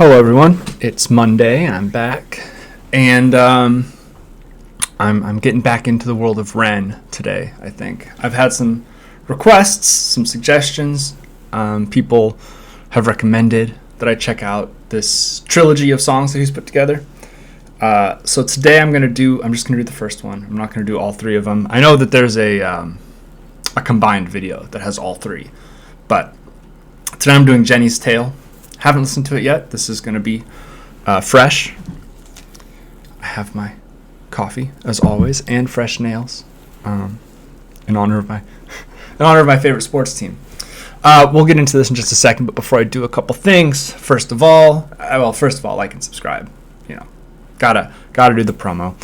Hello, everyone. It's Monday, and I'm back, and I'm getting back into the world of REN today. I think I've had some requests, some suggestions. People have recommended that I check out this trilogy of songs that he's put together. So today I'm just gonna do the first one. I'm not gonna do all three of them. I know that there's a combined video that has all three, but today I'm doing Jenny's Tale. Haven't listened to it yet. This is going to be fresh. I have my coffee as always and fresh nails in honor of my favorite sports team. We'll get into this in just a second, but before I do, a couple things. First of all, like and subscribe. You know, gotta do the promo.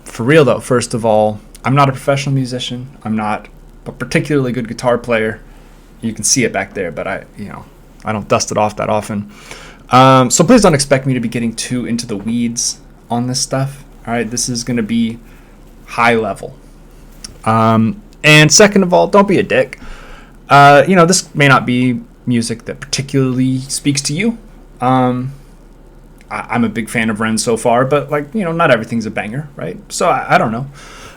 For real though, first of all, I'm not a professional musician. I'm not a particularly good guitar player. You can see it back there, but I don't dust it off that often. So please don't expect me to be getting too into the weeds on this stuff. All right, this is going to be high level. And second of all, don't be a dick. This may not be music that particularly speaks to you. I'm a big fan of REN so far, but not everything's a banger, right? So I don't know.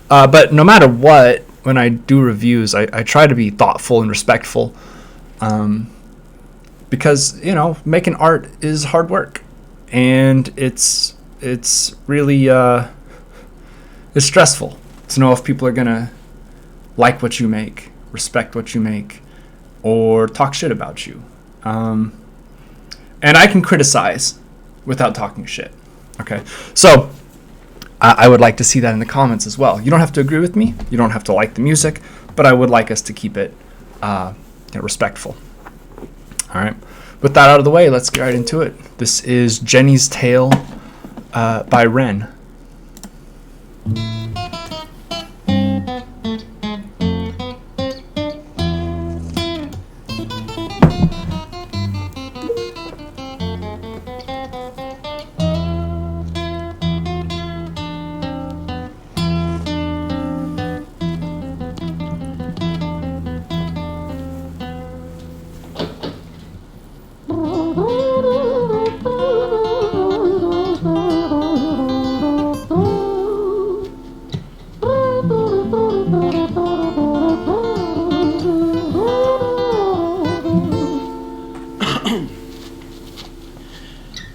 But no matter what, when I do reviews, I try to be thoughtful and respectful. Because making art is hard work, and it's really it's stressful to know if people are gonna like what you make, respect what you make, or talk shit about you. And I can criticize without talking shit. Okay, so I would like to see that in the comments as well. You don't have to agree with me. You don't have to like the music, but I would like us to keep it respectful. All right. With that out of the way, let's get right into it. This is Jenny's Tale by REN.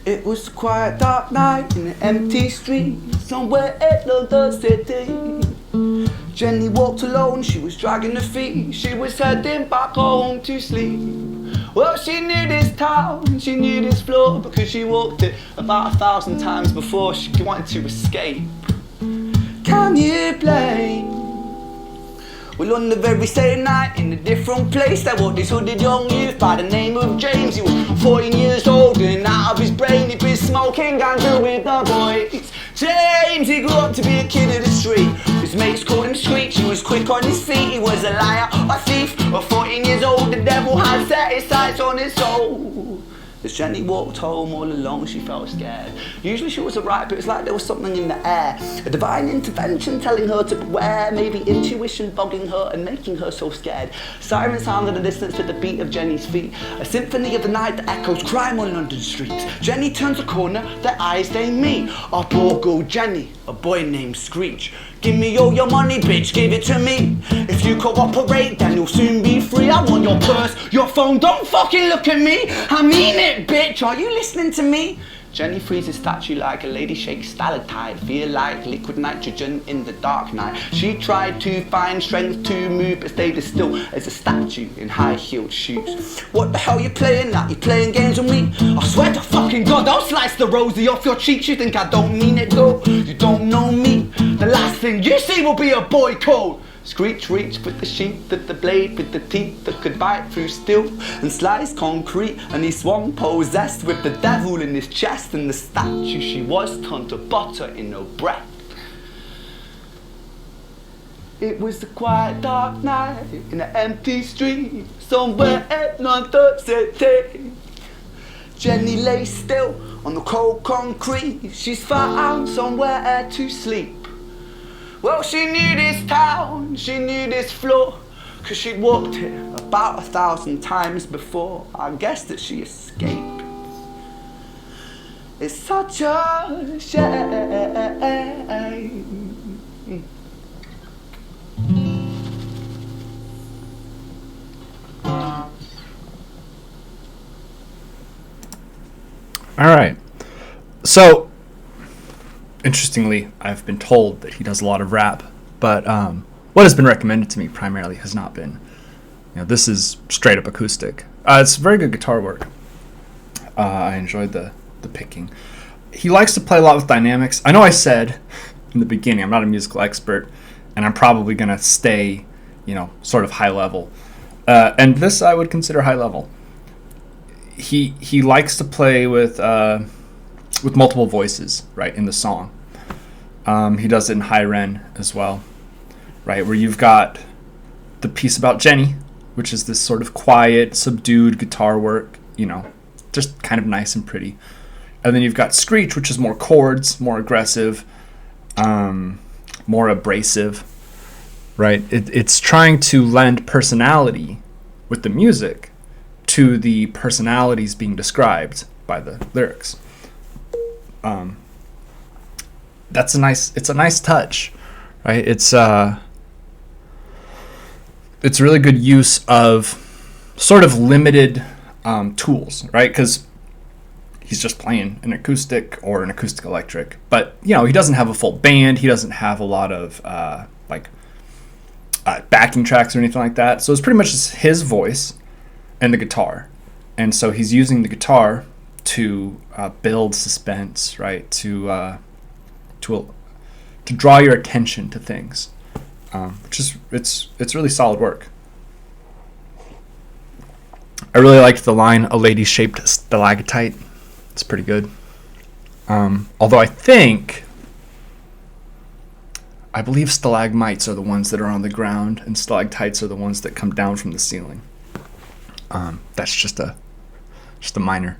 It was a quiet dark night in an empty street somewhere in London City. Jenny walked alone, she was dragging her feet. She was heading back home to sleep. Well, she knew this town, she knew this floor, because she walked it about 1,000 times before. She wanted to escape. Can you blame? Well, on the very same night, in a different place, there was this hooded young youth by the name of James. He was 14 years old and out of his brain. He'd been smoking ganja with the boys. James, he grew up to be a kid of the street. His mates called him Screech. He was quick on his feet. He was a liar, a thief. At 14 years old, the devil had set his sights on his soul. As Jenny walked home all alone, she felt scared. Usually she was alright, but it was like there was something in the air. A divine intervention telling her to beware. Maybe intuition bogging her and making her so scared. Sirens sounded in the distance with the beat of Jenny's feet. A symphony of the night that echoes crime on London streets. Jenny turns a corner, their eyes they meet. A poor girl Jenny, a boy named Screech. Give me all your money, bitch, give it to me. If you cooperate, then you'll soon be free. I want your purse, your phone, don't fucking look at me. I mean it, bitch, are you listening to me? Jenny freezes statue like a lady shakes stalactite. Feel like liquid nitrogen in the dark night. She tried to find strength to move, but stayed as still as a statue in high-heeled shoes. What the hell you playing at? You playing games with me? I swear to fucking God, I'll slice the rosy off your cheeks. You think I don't mean it though? You don't know me. The last thing you see will be a boy code. Screech reached with the sheath of the blade, with the teeth that could bite through steel and slice concrete, and he swung possessed with the devil in his chest, and the statue she was turned to butter in her breath. It was a quiet dark night in an empty street somewhere in London City. Jenny lay still on the cold concrete. She's found somewhere to sleep. Well, she knew this town, she knew this floor, 'cause she'd walked here about 1,000 times before. I guess that she escaped. It's such a shame. All right. So, interestingly, I've been told that he does a lot of rap, but what has been recommended to me primarily has not been. This is straight up acoustic. It's very good guitar work. I enjoyed the picking. He likes to play a lot with dynamics. I know I said in the beginning I'm not a musical expert, and I'm probably gonna stay, sort of high level. And this I would consider high level. He likes to play with multiple voices, right, in the song. He does it in high REN as well, right, where you've got the piece about Jenny, which is this sort of quiet, subdued guitar work, just kind of nice and pretty. And then you've got Screech, which is more chords, more aggressive, more abrasive, right? It's trying to lend personality with the music to the personalities being described by the lyrics. It's a nice touch, right? It's really good use of sort of limited tools, right? Because he's just playing an acoustic or an acoustic electric, but he doesn't have a full band. He doesn't have a lot of backing tracks or anything like that. So it's pretty much just his voice and the guitar, and so he's using the guitar to build suspense, right? To draw your attention to things, which is it's really solid work. I really liked the line "a lady-shaped stalactite." It's pretty good. Although I believe stalagmites are the ones that are on the ground, and stalactites are the ones that come down from the ceiling. That's just a minor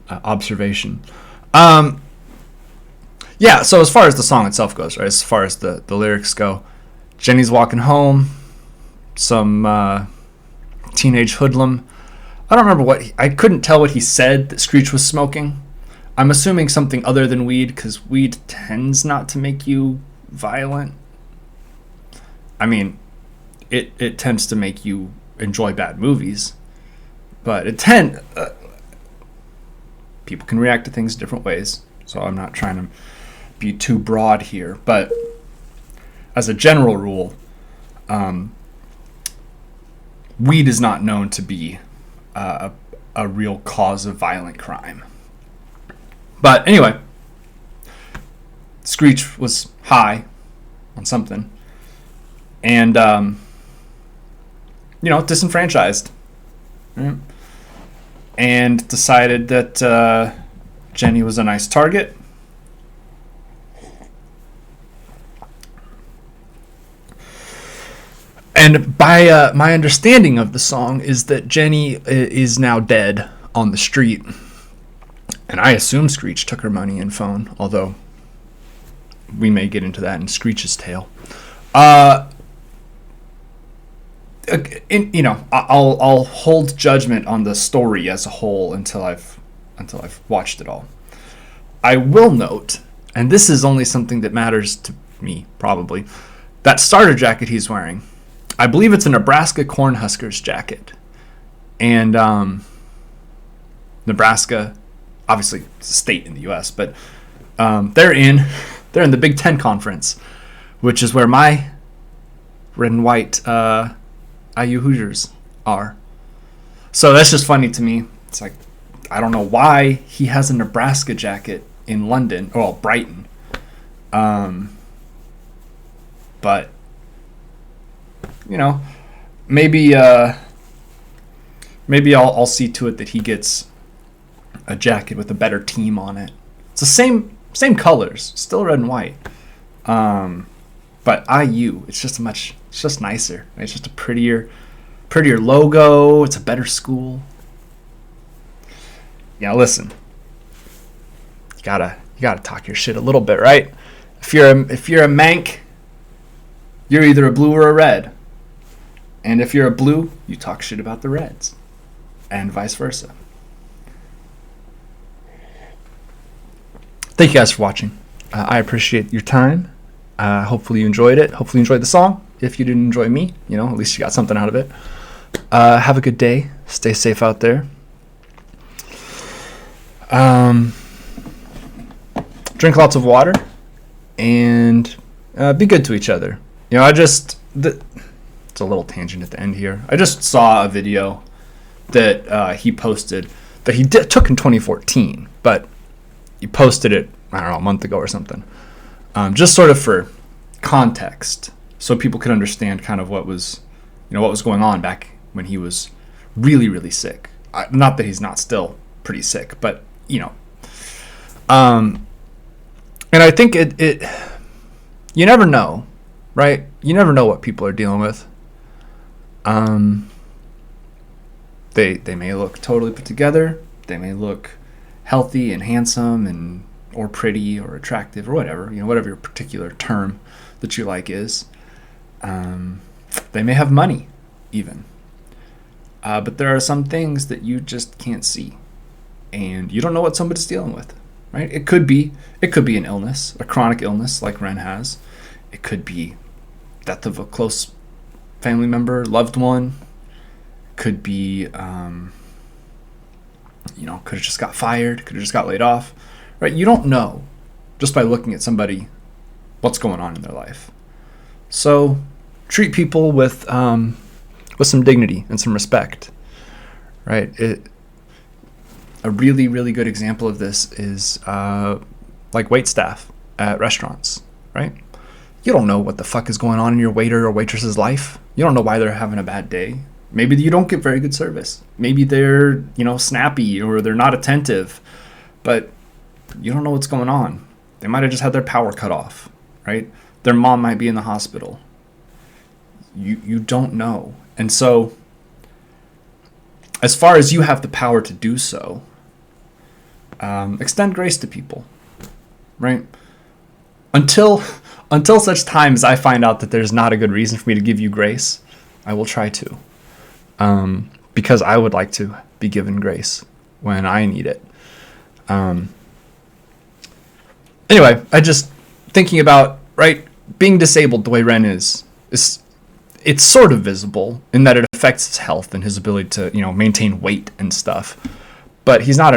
observation. Yeah. So as far as the song itself goes, right? As far as the lyrics go, Jenny's walking home. Some teenage hoodlum. I don't remember I couldn't tell what he said that Screech was smoking. I'm assuming something other than weed, because weed tends not to make you violent. I mean, it tends to make you enjoy bad movies, but people can react to things different ways, so I'm not trying to be too broad here, but as a general rule, weed is not known to be a real cause of violent crime. But anyway, Screech was high on something, and disenfranchised, right? And decided that Jenny was a nice target. And by my understanding of the song is that Jenny is now dead on the street. And I assume Screech took her money and phone, although we may get into that in Screech's tale. I'll hold judgment on the story as a whole until I've watched it all. I will note, and this is only something that matters to me probably, that starter jacket he's wearing. I believe it's a Nebraska Cornhuskers jacket, and Nebraska, obviously, it's a state in the U.S., but they're in the Big Ten Conference, which is where my red and white IU Hoosiers are. So that's just funny to me. It's like, I don't know why he has a Nebraska jacket in London, Brighton, but maybe I'll see to it that he gets a jacket with a better team on it. It's the same colors, still red and white. But IU, it's just nicer. It's just a prettier logo. It's a better school. Listen, you gotta talk your shit a little bit, right? If you're a Mank, you're either a blue or a red. And if you're a blue, you talk shit about the Reds, and vice versa. thank you guys for watching. I appreciate your time. Hopefully you enjoyed it. Hopefully you enjoyed the song. If you didn't enjoy me, at least you got something out of it. Have a good day. Stay safe out there. Drink lots of water and be good to each other. It's a little tangent at the end here. I just saw a video that he posted that he took in 2014, but he posted it, I don't know, a month ago or something. Just sort of for context, so people could understand kind of what was going on back when he was really, really sick. Not that he's not still pretty sick, but and I think it you never know, right? You never know what people are dealing with. They may look totally put together. They may look healthy and handsome or pretty or attractive or whatever, whatever your particular term that you like is. They may have money even. But there are some things that you just can't see, and you don't know what somebody's dealing with, right? It could be an illness, a chronic illness like Ren has. It could be death of a close family member, loved one. Could be, could have just got fired, could have just got laid off, right? You don't know just by looking at somebody what's going on in their life. So treat people with some dignity and some respect, right? A really, really good example of this is like wait staff at restaurants, right? You don't know what the fuck is going on in your waiter or waitress's life. You don't know why they're having a bad day. Maybe you don't get very good service. Maybe they're, snappy or they're not attentive, but you don't know what's going on. They might have just had their power cut off, right? Their mom might be in the hospital. You don't know. And so, as far as you have the power to do so, extend grace to people, right? Until such time as I find out that there's not a good reason for me to give you grace, I will try to. Because I would like to be given grace when I need it. Anyway, I just thinking about, right, being disabled the way Ren is it's sort of visible in that it affects his health and his ability to, maintain weight and stuff. But he's not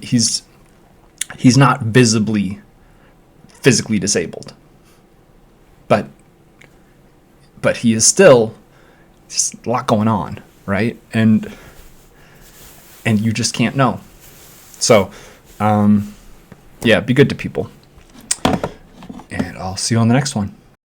he's not visibly physically disabled. But he is still just a lot going on, right? And you just can't know. So, be good to people. And I'll see you on the next one.